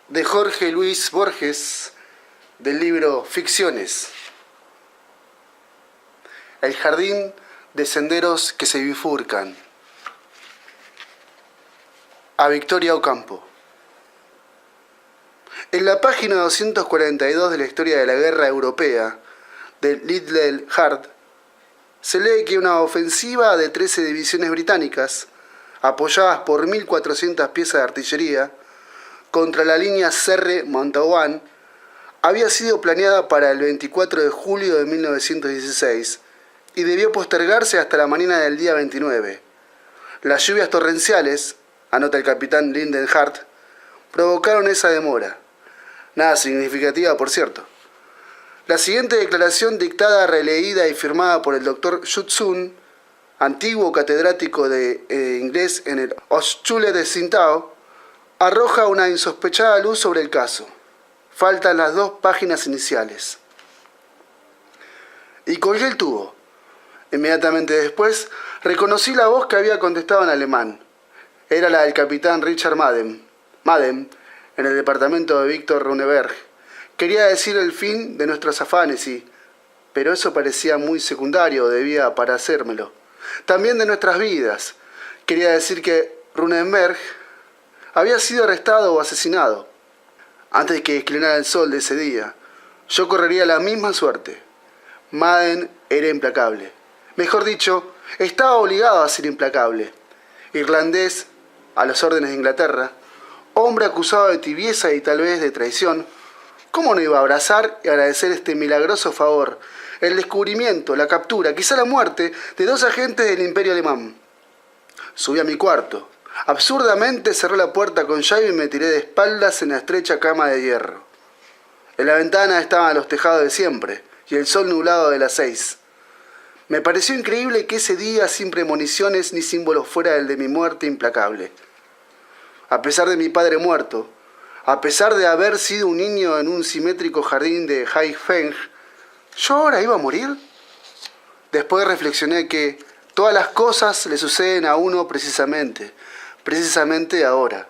de Jorge Luis Borges, del libro Ficciones. El jardín de senderos que se bifurcan. A Victoria Ocampo. En la página 242 de la Historia de la Guerra Europea, de Liddell Hart, se lee que una ofensiva de 13 divisiones británicas, apoyadas por 1.400 piezas de artillería, contra la línea Serre-Montauban, había sido planeada para el 24 de julio de 1916 y debió postergarse hasta la mañana del día 29. Las lluvias torrenciales, anota el capitán Liddell Hart, provocaron esa demora. Nada significativa, por cierto. La siguiente declaración, dictada, releída y firmada por el Dr. Schutzhund, antiguo catedrático de inglés en el Hochschule de Tsingtao, arroja una insospechada luz sobre el caso. Faltan las 2 páginas iniciales. Y colgué el tubo. Inmediatamente después, reconocí la voz que había contestado en alemán. Era la del capitán Richard Madden, en el departamento de Víctor Runeberg. Quería decir el fin de nuestros afanes pero eso parecía muy secundario, debía parecérmelo. También de nuestras vidas. Quería decir que Runeberg había sido arrestado o asesinado. Antes de que declinara el sol de ese día, yo correría la misma suerte. Madden era implacable. Mejor dicho, estaba obligado a ser implacable. Irlandés, a las órdenes de Inglaterra, hombre acusado de tibieza y tal vez de traición, ¿cómo no iba a abrazar y agradecer este milagroso favor, el descubrimiento, la captura, quizá la muerte de 2 agentes del Imperio Alemán? Subí a mi cuarto. Absurdamente cerré la puerta con llave y me tiré de espaldas en la estrecha cama de hierro. En la ventana estaban los tejados de siempre y el sol nublado de las 6. Me pareció increíble que ese día, sin premoniciones ni símbolos, fuera el de mi muerte implacable. A pesar de mi padre muerto, a pesar de haber sido un niño en un simétrico jardín de Haifeng, ¿yo ahora iba a morir? Después reflexioné que todas las cosas le suceden a uno precisamente ahora.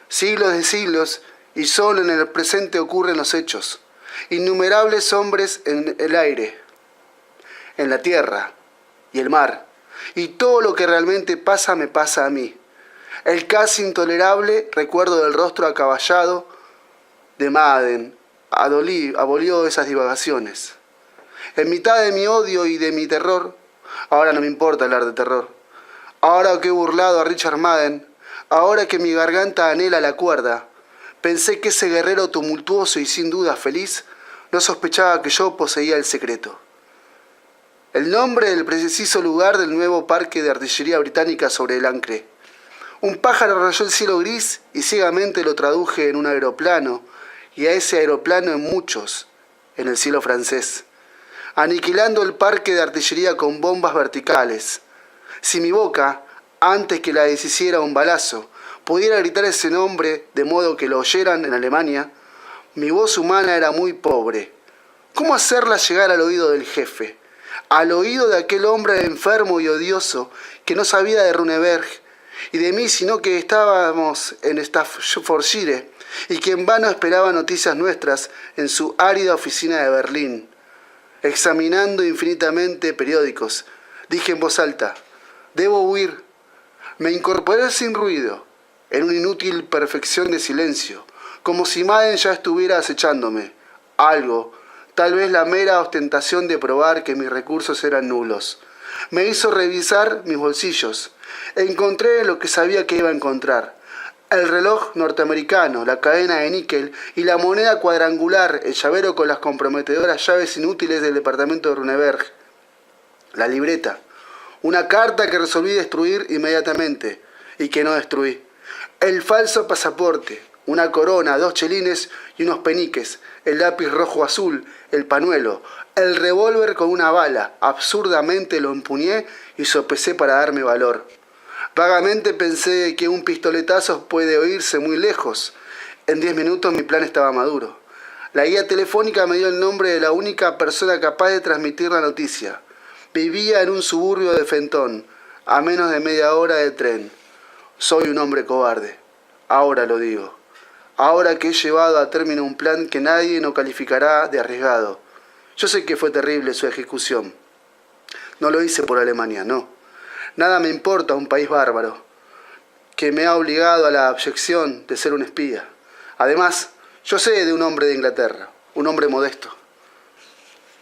Siglos de siglos y solo en el presente ocurren los hechos. Innumerables hombres en el aire, en la tierra y el mar. Y todo lo que realmente pasa me pasa a mí. El casi intolerable recuerdo del rostro acaballado de Madden abolió esas divagaciones. En mitad de mi odio y de mi terror, ahora no me importa hablar de terror, ahora que he burlado a Richard Madden, ahora que mi garganta anhela la cuerda, pensé que ese guerrero tumultuoso y sin duda feliz no sospechaba que yo poseía el secreto. El nombre del preciso lugar del nuevo parque de artillería británica sobre el Ancre. Un pájaro rayó el cielo gris y ciegamente lo traduje en un aeroplano, y a ese aeroplano en muchos, en el cielo francés, aniquilando el parque de artillería con bombas verticales. Si mi boca, antes que la deshiciera un balazo, pudiera gritar ese nombre de modo que lo oyeran en Alemania, mi voz humana era muy pobre. ¿Cómo hacerla llegar al oído del jefe? Al oído de aquel hombre enfermo y odioso que no sabía de Runeberg y de mí, sino que estábamos en Staffordshire y que en vano esperaba noticias nuestras en su árida oficina de Berlín. Examinando infinitamente periódicos, dije en voz alta: debo huir. Me incorporé sin ruido, en una inútil perfección de silencio, como si Madden ya estuviera acechándome. Algo, tal vez la mera ostentación de probar que mis recursos eran nulos, me hizo revisar mis bolsillos. Encontré lo que sabía que iba a encontrar: el reloj norteamericano, la cadena de níquel y la moneda cuadrangular, el llavero con las comprometedoras llaves inútiles del departamento de Runeberg, la libreta, una carta que resolví destruir inmediatamente y que no destruí, el falso pasaporte, una corona, 2 chelines y unos peniques, el lápiz rojo azul, el pañuelo, el revólver con una bala. Absurdamente lo empuñé y sopesé para darme valor. Vagamente pensé que un pistoletazo puede oírse muy lejos. En 10 minutos mi plan estaba maduro. La guía telefónica me dio el nombre de la única persona capaz de transmitir la noticia. Vivía en un suburbio de Fenton, a menos de media hora de tren. Soy un hombre cobarde. Ahora lo digo. ahora que he llevado a término un plan que nadie no calificará de arriesgado. Yo sé que fue terrible su ejecución. No lo hice por Alemania, no. Nada me importa un país bárbaro, que me ha obligado a la abyección de ser un espía. Además, yo sé de un hombre de Inglaterra, un hombre modesto,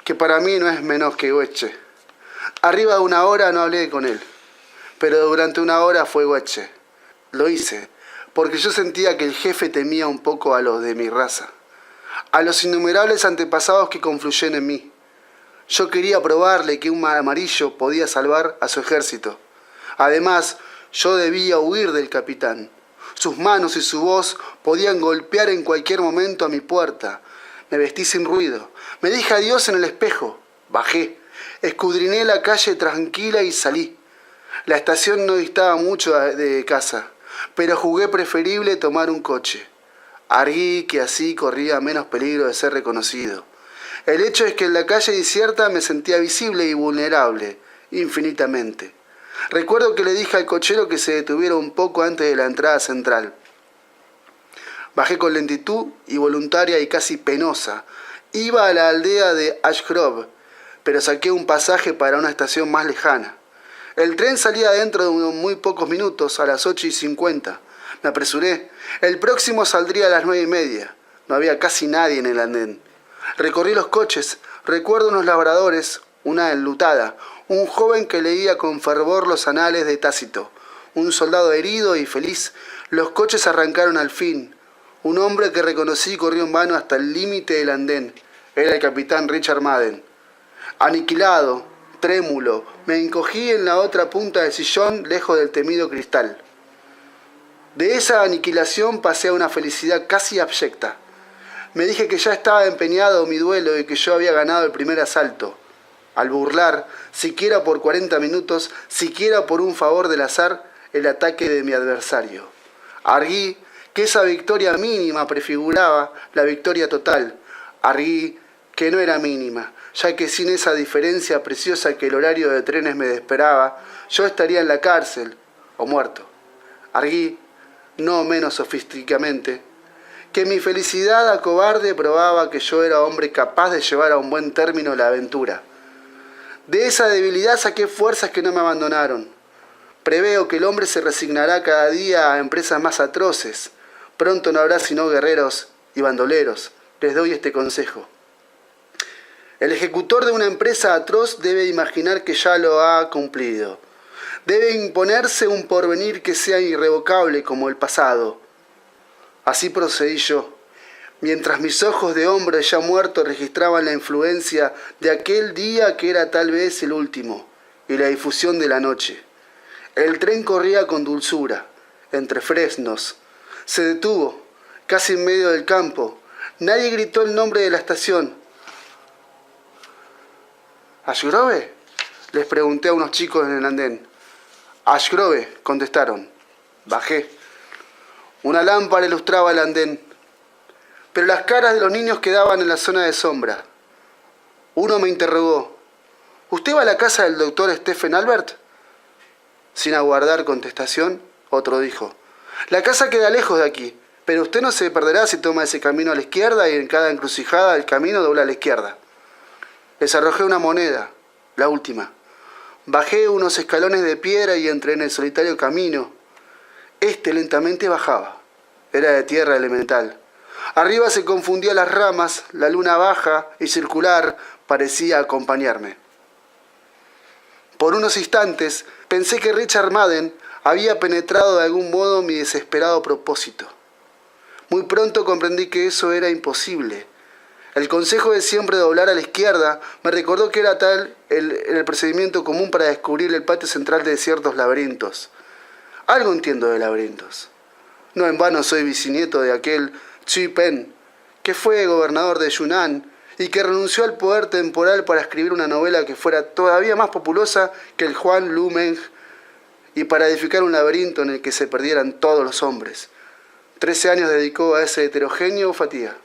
que para mí no es menos que Goethe. Arriba de una hora no hablé con él, pero durante una hora fue Goethe. Lo hice, porque yo sentía que el jefe temía un poco a los de mi raza, a los innumerables antepasados que confluyen en mí. Yo quería probarle que un amarillo podía salvar a su ejército. Además, yo debía huir del capitán. Sus manos y su voz podían golpear en cualquier momento a mi puerta. Me vestí sin ruido. Me dije adiós en el espejo. Bajé. Escudriné la calle tranquila y salí. La estación no distaba mucho de casa, pero jugué preferible tomar un coche. Arguí que así corría menos peligro de ser reconocido. El hecho es que en la calle desierta me sentía visible y vulnerable, infinitamente. Recuerdo que le dije al cochero que se detuviera un poco antes de la entrada central. Bajé con lentitud y voluntaria y casi penosa. Iba a la aldea de Ashgrove, pero saqué un pasaje para una estación más lejana. El tren salía dentro de unos muy pocos minutos, a las 8:50. Me apresuré. El próximo saldría a las 9:30. No había casi nadie en el andén. Recorrí los coches. Recuerdo unos labradores, una enlutada, un joven que leía con fervor los anales de Tácito, un soldado herido y feliz. Los coches arrancaron al fin. Un hombre que reconocí corrió en vano hasta el límite del andén. Era el capitán Richard Madden. Aniquilado, trémulo, me encogí en la otra punta del sillón, lejos del temido cristal. De esa aniquilación pasé a una felicidad casi abyecta. Me dije que ya estaba empeñado mi duelo y que yo había ganado el primer asalto. Al burlar, siquiera por 40 minutos, siquiera por un favor del azar, el ataque de mi adversario. Arguí que esa victoria mínima prefiguraba la victoria total. Arguí que no era mínima, ya que sin esa diferencia preciosa que el horario de trenes me esperaba, yo estaría en la cárcel o muerto. Arguí, no menos sofisticadamente, que mi felicidad acobarde probaba que yo era hombre capaz de llevar a un buen término la aventura. De esa debilidad saqué fuerzas que no me abandonaron. Preveo que el hombre se resignará cada día a empresas más atroces. Pronto no habrá sino guerreros y bandoleros. Les doy este consejo. El ejecutor de una empresa atroz debe imaginar que ya lo ha cumplido. Debe imponerse un porvenir que sea irrevocable como el pasado. Así procedí yo, mientras mis ojos de hombre ya muerto registraban la influencia de aquel día que era tal vez el último, y la difusión de la noche. El tren corría con dulzura, entre fresnos. Se detuvo, casi en medio del campo. Nadie gritó el nombre de la estación. ¿Ashgrove?, les pregunté a unos chicos en el andén. Ashgrove, contestaron. Bajé. Una lámpara ilustraba el andén, pero las caras de los niños quedaban en la zona de sombra. Uno me interrogó: ¿usted va a la casa del doctor Stephen Albert? Sin aguardar contestación, otro dijo: la casa queda lejos de aquí, pero usted no se perderá si toma ese camino a la izquierda y en cada encrucijada del camino dobla a la izquierda. Les arrojé una moneda, la última. Bajé unos escalones de piedra y entré en el solitario camino. Este lentamente bajaba. Era de tierra elemental. Arriba se confundían las ramas, la luna baja y circular parecía acompañarme. Por unos instantes pensé que Richard Madden había penetrado de algún modo mi desesperado propósito. Muy pronto comprendí que eso era imposible. El consejo de siempre doblar a la izquierda me recordó que era tal el procedimiento común para descubrir el patio central de ciertos laberintos. Algo entiendo de laberintos. No en vano soy bisnieto de aquel Chui Pen, que fue gobernador de Yunnan y que renunció al poder temporal para escribir una novela que fuera todavía más populosa que el Juan Lu Meng y para edificar un laberinto en el que se perdieran todos los hombres. 13 años dedicó a ese heterogéneo fatiga.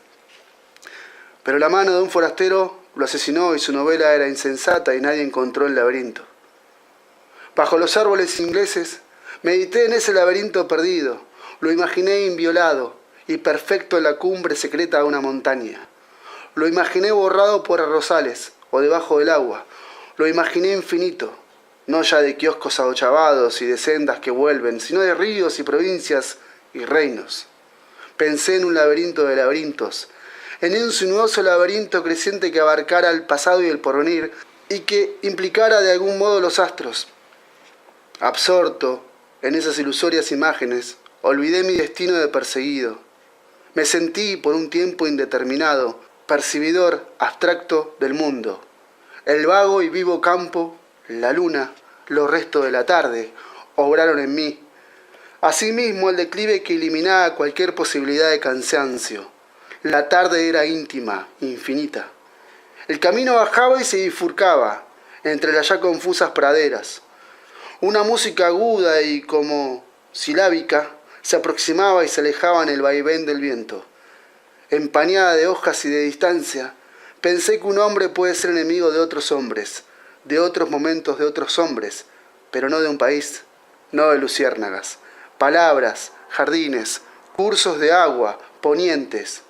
Pero la mano de un forastero lo asesinó y su novela era insensata y nadie encontró el laberinto. Bajo los árboles ingleses medité en ese laberinto perdido, lo imaginé inviolado y perfecto en la cumbre secreta de una montaña. Lo imaginé borrado por arrozales o debajo del agua. Lo imaginé infinito, no ya de kioscos adochavados y de sendas que vuelven, sino de ríos y provincias y reinos. Pensé en un laberinto de laberintos, en un sinuoso laberinto creciente que abarcara el pasado y el porvenir y que implicara de algún modo los astros. Absorto en esas ilusorias imágenes, olvidé mi destino de perseguido. Me sentí por un tiempo indeterminado, percibidor abstracto del mundo. El vago y vivo campo, la luna, los restos de la tarde, obraron en mí. Asimismo el declive que eliminaba cualquier posibilidad de cansancio. La tarde era íntima, infinita. El camino bajaba y se bifurcaba entre las ya confusas praderas. Una música aguda y como silábica se aproximaba y se alejaba en el vaivén del viento. Empañada de hojas y de distancia, pensé que un hombre puede ser enemigo de otros hombres, de otros momentos de otros hombres, pero no de un país, no de luciérnagas. Palabras, jardines, cursos de agua, ponientes.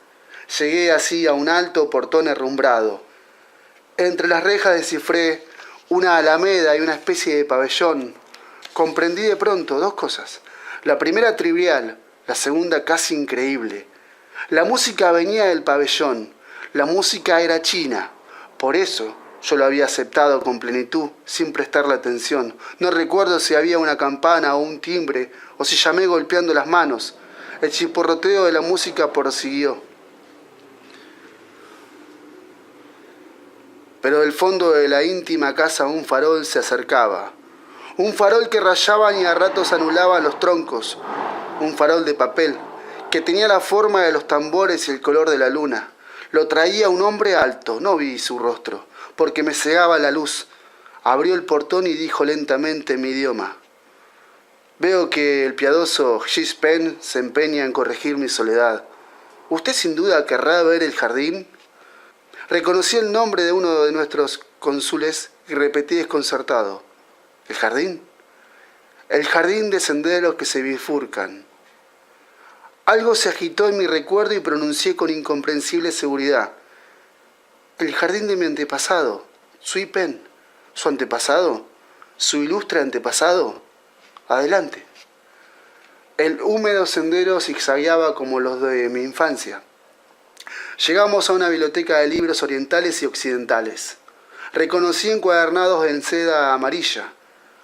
Llegué así a un alto portón herrumbrado. Entre las rejas descifré una alameda y una especie de pabellón. Comprendí de pronto dos cosas. La primera trivial, la segunda casi increíble. La música venía del pabellón. La música era china. Por eso yo lo había aceptado con plenitud, sin prestarle atención. No recuerdo si había una campana o un timbre, o si llamé golpeando las manos. El chisporroteo de la música prosiguió. Pero del fondo de la íntima casa un farol se acercaba. Un farol que rayaba y a ratos anulaba los troncos. Un farol de papel, que tenía la forma de los tambores y el color de la luna. Lo traía un hombre alto, no vi su rostro, porque me cegaba la luz. Abrió el portón y dijo lentamente en mi idioma: «Veo que el piadoso Xi Pen se empeña en corregir mi soledad. ¿Usted sin duda querrá ver el jardín?» Reconocí el nombre de uno de nuestros cónsules y repetí desconcertado: ¿El jardín? El jardín de senderos que se bifurcan. Algo se agitó en mi recuerdo y pronuncié con incomprensible seguridad: el jardín de mi antepasado, Sui Pen. ¿Su antepasado? ¿Su ilustre antepasado? Adelante. El húmedo sendero zigzagueaba como los de mi infancia. Llegamos a una biblioteca de libros orientales y occidentales. Reconocí encuadernados en seda amarilla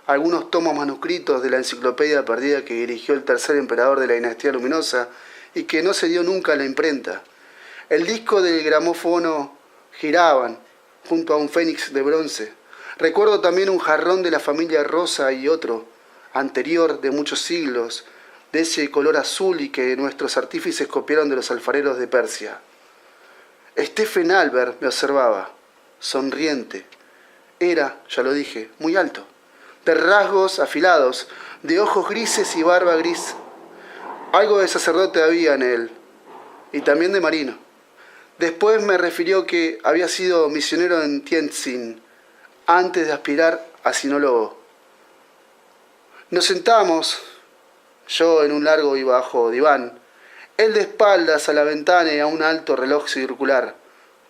algunos tomos manuscritos de la enciclopedia perdida que dirigió el tercer emperador de la dinastía luminosa y que no se dio nunca a la imprenta. El disco del gramófono giraban junto a un fénix de bronce. Recuerdo también un jarrón de la familia Rosa y otro, anterior de muchos siglos, de ese color azul y que nuestros artífices copiaron de los alfareros de Persia. Stephen Albert me observaba, sonriente. Era, ya lo dije, muy alto, de rasgos afilados, de ojos grises y barba gris. Algo de sacerdote había en él, y también de marino. Después me refirió que había sido misionero en Tientsin, antes de aspirar a sinólogo. Nos sentamos, yo en un largo y bajo diván, él de espaldas a la ventana y a un alto reloj circular.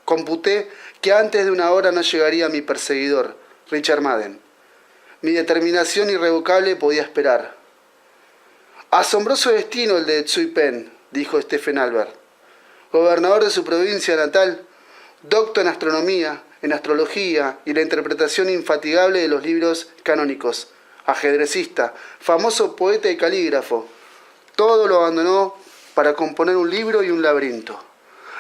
Computé que antes de una hora no llegaría mi perseguidor, Richard Madden. Mi determinación irrevocable podía esperar. Asombroso destino el de Sui Pen, dijo Stephen Albert. Gobernador de su provincia natal, docto en astronomía, en astrología y la interpretación infatigable de los libros canónicos, ajedrecista, famoso poeta y calígrafo. Todo lo abandonó para componer un libro y un laberinto.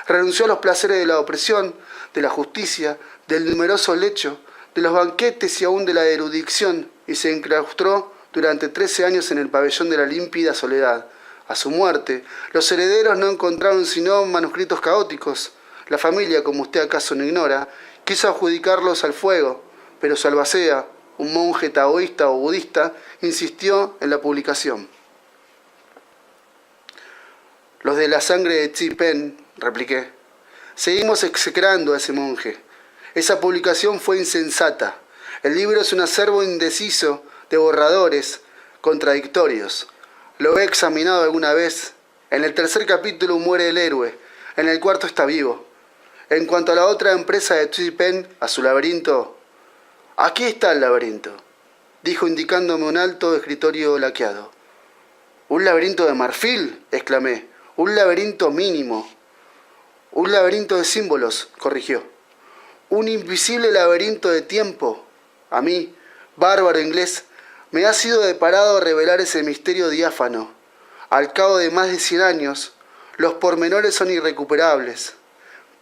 Renunció a los placeres de la opresión, de la justicia, del numeroso lecho, de los banquetes y aún de la erudición, y se enclaustró durante 13 años en el pabellón de la límpida soledad. A su muerte, los herederos no encontraron sino manuscritos caóticos. La familia, como usted acaso no ignora, quiso adjudicarlos al fuego, pero su albacea, un monje taoísta o budista, insistió en la publicación. Los de la sangre de Sui Pen, repliqué, seguimos execrando a ese monje. Esa publicación fue insensata. El libro es un acervo indeciso de borradores contradictorios. Lo he examinado alguna vez En el tercer capítulo muere el héroe, en el cuarto está vivo. En cuanto a la otra empresa de Tsui Pen, a su laberinto, aquí está el laberinto, dijo indicándome un alto escritorio laqueado. ¿Un laberinto de marfil?, exclamé. Un laberinto mínimo. Un laberinto de símbolos, corrigió. Un invisible laberinto de tiempo. A mí, bárbaro inglés, me ha sido deparado revelar ese misterio diáfano. Al cabo de más de 100 años, los pormenores son irrecuperables.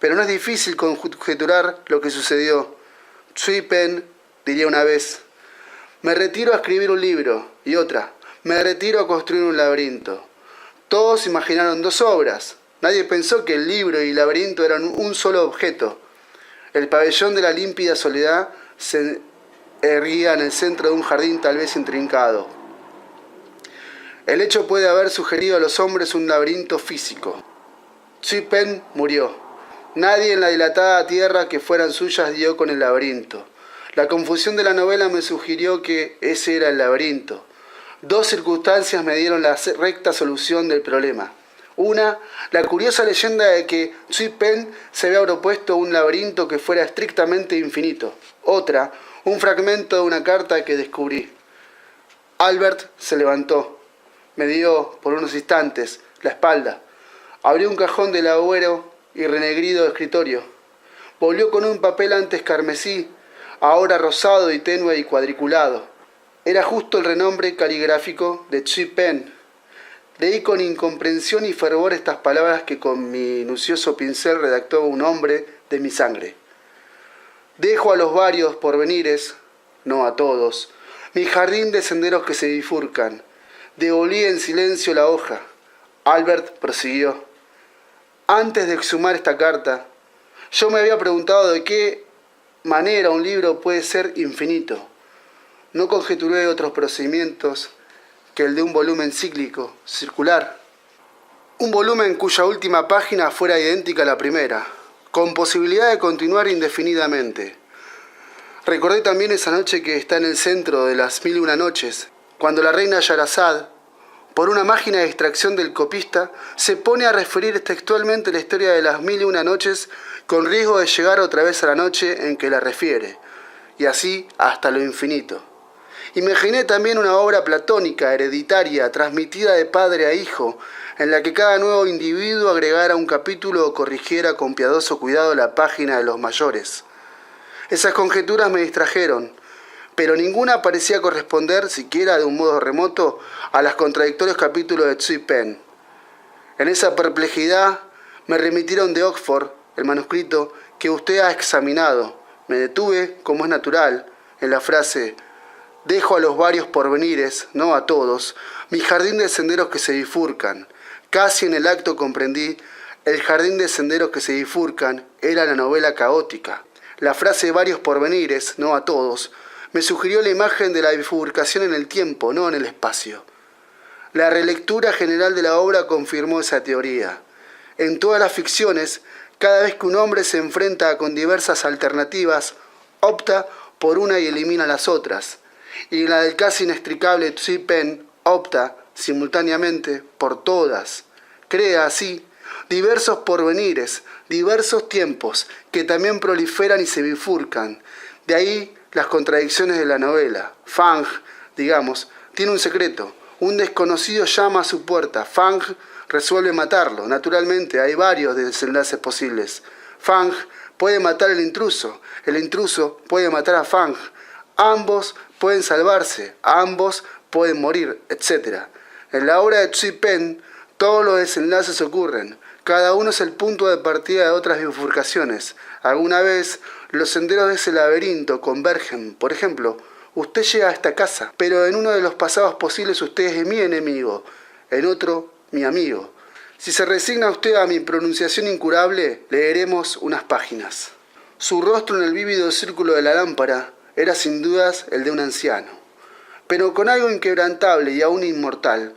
Pero no es difícil conjeturar lo que sucedió. Tsui Pen diría una vez, me retiro a escribir un libro, y otra, me retiro a construir un laberinto. Todos imaginaron dos obras. Nadie pensó que el libro y el laberinto eran un solo objeto. El pabellón de la límpida soledad se erguía en el centro de un jardín tal vez intrincado. El hecho puede haber sugerido a los hombres un laberinto físico. Tsui Pen murió. Nadie en la dilatada tierra que fueran suyas dio con el laberinto. La confusión de la novela me sugirió que ese era el laberinto. Dos circunstancias me dieron la recta solución del problema. Una, la curiosa leyenda de que Tsui Pen se había propuesto un laberinto que fuera estrictamente infinito. Otra, un fragmento de una carta que descubrí. Albert se levantó. Me dio, por unos instantes, la espalda. Abrió un cajón del agüero y renegrido escritorio. Volvió con un papel antes carmesí, ahora rosado y tenue y cuadriculado. Era justo el renombre caligráfico de Tsui Pen. Leí con incomprensión y fervor estas palabras que con minucioso pincel redactó un hombre de mi sangre. Dejo a los varios porvenires, no a todos, mi jardín de senderos que se bifurcan. Devolví en silencio la hoja. Albert prosiguió. Antes de exhumar esta carta, yo me había preguntado de qué manera un libro puede ser infinito. No conjeturé otros procedimientos que el de un volumen cíclico, circular. Un volumen cuya última página fuera idéntica a la primera, con posibilidad de continuar indefinidamente. Recordé también esa noche que está en el centro de las 1001 noches, cuando la reina Yarazad, por una máquina de extracción del copista, se pone a referir textualmente la historia de las 1001 noches con riesgo de llegar otra vez a la noche en que la refiere, y así hasta lo infinito. Imaginé también una obra platónica, hereditaria, transmitida de padre a hijo, en la que cada nuevo individuo agregara un capítulo o corrigiera con piadoso cuidado la página de los mayores. Esas conjeturas me distrajeron, pero ninguna parecía corresponder, siquiera de un modo remoto, a los contradictorios capítulos de Tsui Pen. En esa perplejidad me remitieron de Oxford el manuscrito que usted ha examinado. Me detuve, como es natural, en la frase «Dejo a los varios porvenires, no a todos, mi jardín de senderos que se bifurcan». Casi en el acto comprendí, el jardín de senderos que se bifurcan era la novela caótica. La frase «varios porvenires, no a todos» me sugirió la imagen de la bifurcación en el tiempo, no en el espacio. La relectura general de la obra confirmó esa teoría. En todas las ficciones, cada vez que un hombre se enfrenta con diversas alternativas, opta por una y elimina las otras. Y la del casi inextricable Tsui Pen opta, simultáneamente, por todas. Crea así diversos porvenires, diversos tiempos, que también proliferan y se bifurcan. De ahí las contradicciones de la novela. Fang, digamos, tiene un secreto. Un desconocido llama a su puerta. Fang resuelve matarlo. Naturalmente, hay varios desenlaces posibles. Fang puede matar al intruso. El intruso puede matar a Fang. Ambos pueden salvarse. Ambos pueden morir, etc. En la obra de Tsui Pen, todos los desenlaces ocurren. Cada uno es el punto de partida de otras bifurcaciones. Alguna vez, los senderos de ese laberinto convergen. Por ejemplo, usted llega a esta casa, pero en uno de los pasados posibles usted es mi enemigo, en otro, mi amigo. Si se resigna usted a mi pronunciación incurable, leeremos unas páginas. Su rostro en el vívido círculo de la lámpara era sin dudas el de un anciano, pero con algo inquebrantable y aún inmortal.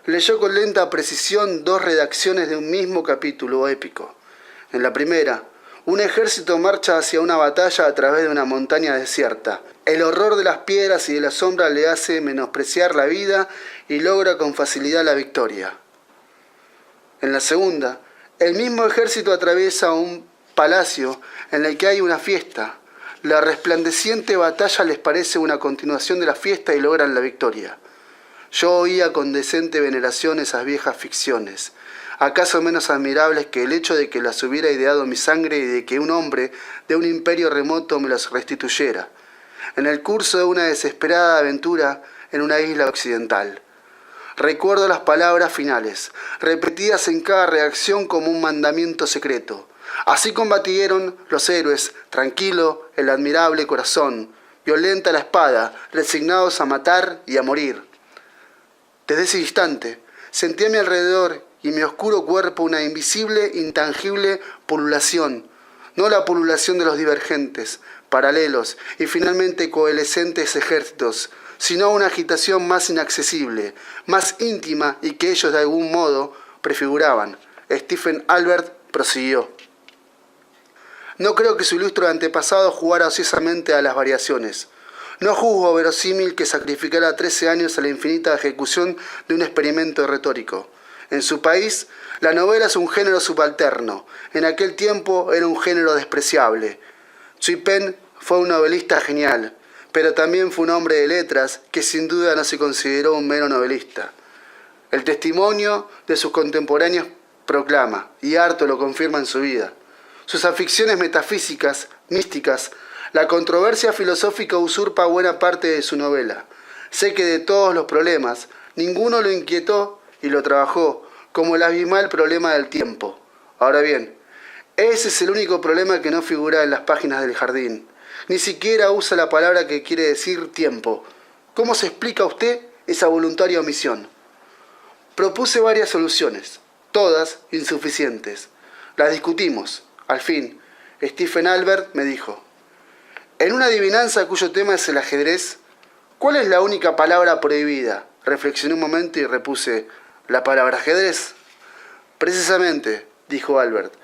Leyó con lenta precisión dos redacciones de un mismo capítulo épico. En la primera, un ejército marcha hacia una batalla a través de una montaña desierta. El horror de las piedras y de la sombra le hace menospreciar la vida y logra con facilidad la victoria. En la segunda, el mismo ejército atraviesa un palacio en el que hay una fiesta. La resplandeciente batalla les parece una continuación de la fiesta y logran la victoria. Yo oía con decente veneración esas viejas ficciones, acaso menos admirables que el hecho de que las hubiera ideado mi sangre y de que un hombre de un imperio remoto me las restituyera, en el curso de una desesperada aventura en una isla occidental. Recuerdo las palabras finales, repetidas en cada reacción como un mandamiento secreto. Así combatieron los héroes, tranquilo el admirable corazón, violenta la espada, resignados a matar y a morir. Desde ese instante, sentí a mi alrededor y en mi oscuro cuerpo una invisible, intangible pululación, no la pululación de los divergentes, paralelos y finalmente coalescentes ejércitos, sino una agitación más inaccesible, más íntima y que ellos de algún modo prefiguraban. Stephen Albert prosiguió. No creo que su ilustre antepasado jugara ociosamente a las variaciones. No juzgo verosímil que sacrificara 13 años a la infinita ejecución de un experimento retórico. En su país, la novela es un género subalterno. En aquel tiempo era un género despreciable. Tsui Pen fue un novelista genial, pero también fue un hombre de letras que sin duda no se consideró un mero novelista. El testimonio de sus contemporáneos proclama, y harto lo confirma en su vida, sus aficiones metafísicas, místicas. La controversia filosófica usurpa buena parte de su novela. Sé que de todos los problemas, ninguno lo inquietó y lo trabajó, como el abismal problema del tiempo. Ahora bien, ese es el único problema que no figura en las páginas del Jardín. Ni siquiera usa la palabra que quiere decir tiempo. ¿Cómo se explica a usted esa voluntaria omisión? Propuse varias soluciones, todas insuficientes. Las discutimos. Al fin, Stephen Albert me dijo: en una adivinanza cuyo tema es el ajedrez, ¿cuál es la única palabra prohibida? Reflexioné un momento y repuse: la palabra ajedrez. Precisamente, dijo Albert,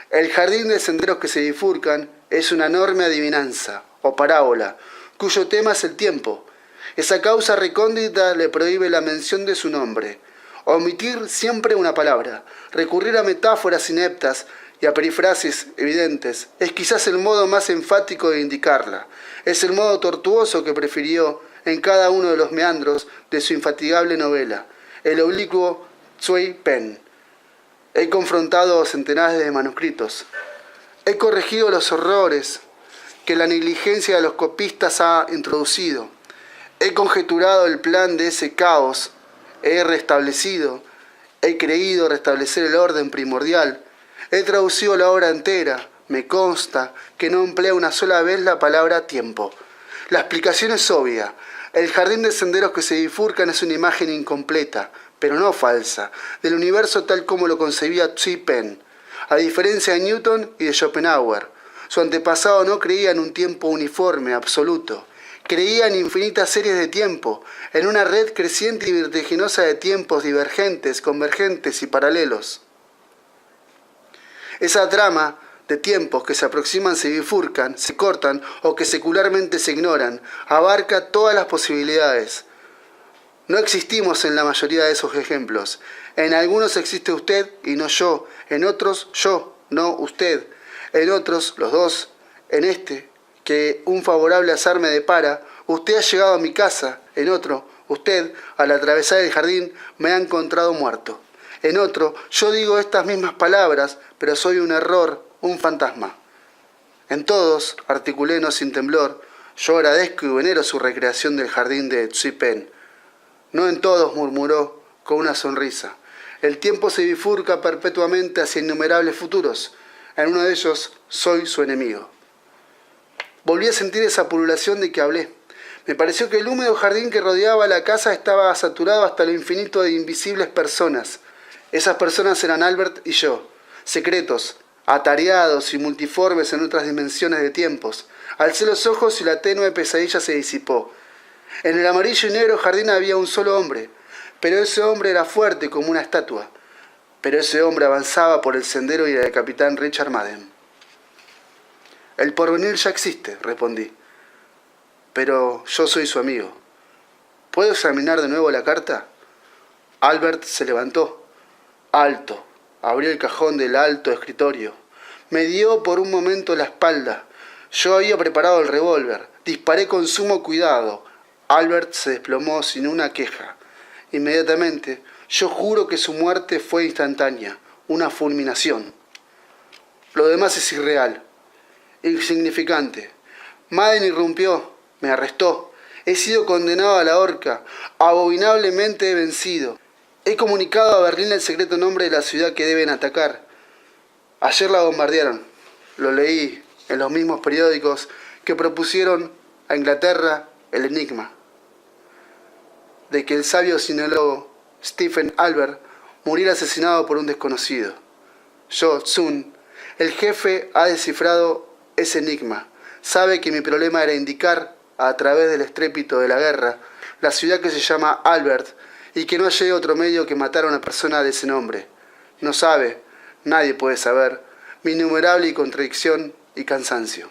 el jardín de senderos que se bifurcan es una enorme adivinanza, o parábola, cuyo tema es el tiempo. Esa causa recóndita le prohíbe la mención de su nombre. Omitir siempre una palabra, recurrir a metáforas ineptas y a perifrasis evidentes, es quizás el modo más enfático de indicarla. Es el modo tortuoso que prefirió en cada uno de los meandros de su infatigable novela, el oblicuo Tsui Pen. He confrontado centenares de manuscritos. He corregido los horrores que la negligencia de los copistas ha introducido. He conjeturado el plan de ese caos. He creído restablecer el orden primordial. He traducido la obra entera. Me consta que no emplea una sola vez la palabra tiempo. La explicación es obvia. El jardín de senderos que se bifurcan es una imagen incompleta, pero no falsa, del universo tal como lo concebía Tsui Pen. A diferencia de Newton y de Schopenhauer, su antepasado no creía en un tiempo uniforme, absoluto. Creía en infinitas series de tiempo, en una red creciente y vertiginosa de tiempos divergentes, convergentes y paralelos. Esa trama de tiempos que se aproximan, se bifurcan, se cortan o que secularmente se ignoran, abarca todas las posibilidades. No existimos en la mayoría de esos ejemplos. En algunos existe usted y no yo, en otros yo, no usted, en otros los dos, en este, que un favorable azar me depara, usted ha llegado a mi casa, en otro, usted, al atravesar el jardín, me ha encontrado muerto. En otro, yo digo estas mismas palabras, pero soy un error, un fantasma. En todos, articulé no sin temblor, yo agradezco y venero su recreación del jardín de Tsui Pen. No en todos, murmuró con una sonrisa. El tiempo se bifurca perpetuamente hacia innumerables futuros. En uno de ellos soy su enemigo. Volví a sentir esa pululación de que hablé. Me pareció que el húmedo jardín que rodeaba la casa estaba saturado hasta lo infinito de invisibles personas. Esas personas eran Albert y yo, secretos, atareados y multiformes en otras dimensiones de tiempos. Alcé los ojos y la tenue pesadilla se disipó. En el amarillo y negro jardín había un solo hombre, pero ese hombre era fuerte como una estatua. Pero ese hombre avanzaba por el sendero y era el capitán Richard Madden. El porvenir ya existe, respondí. Pero yo soy su amigo. ¿Puedo examinar de nuevo la carta? Albert se levantó, alto, Abrió el cajón del alto escritorio. Me dio por un momento la espalda. Yo había preparado el revólver. Disparé con sumo cuidado. Albert se desplomó sin una queja. Inmediatamente, yo juro que su muerte fue instantánea, una fulminación. Lo demás es irreal, insignificante. Madden irrumpió, me arrestó. He sido condenado a la horca, abominablemente vencido. He comunicado a Berlín el secreto nombre de la ciudad que deben atacar. Ayer la bombardearon. Lo leí en los mismos periódicos que propusieron a Inglaterra el enigma de que el sabio sinólogo Stephen Albert muriera asesinado por un desconocido. Yo, Tsun, el jefe, ha descifrado ese enigma. Sabe que mi problema era indicar, a través del estrépito de la guerra, la ciudad que se llama Albert y que no hay otro medio que matar a una persona de ese nombre. No sabe, nadie puede saber, mi innumerable contradicción y cansancio.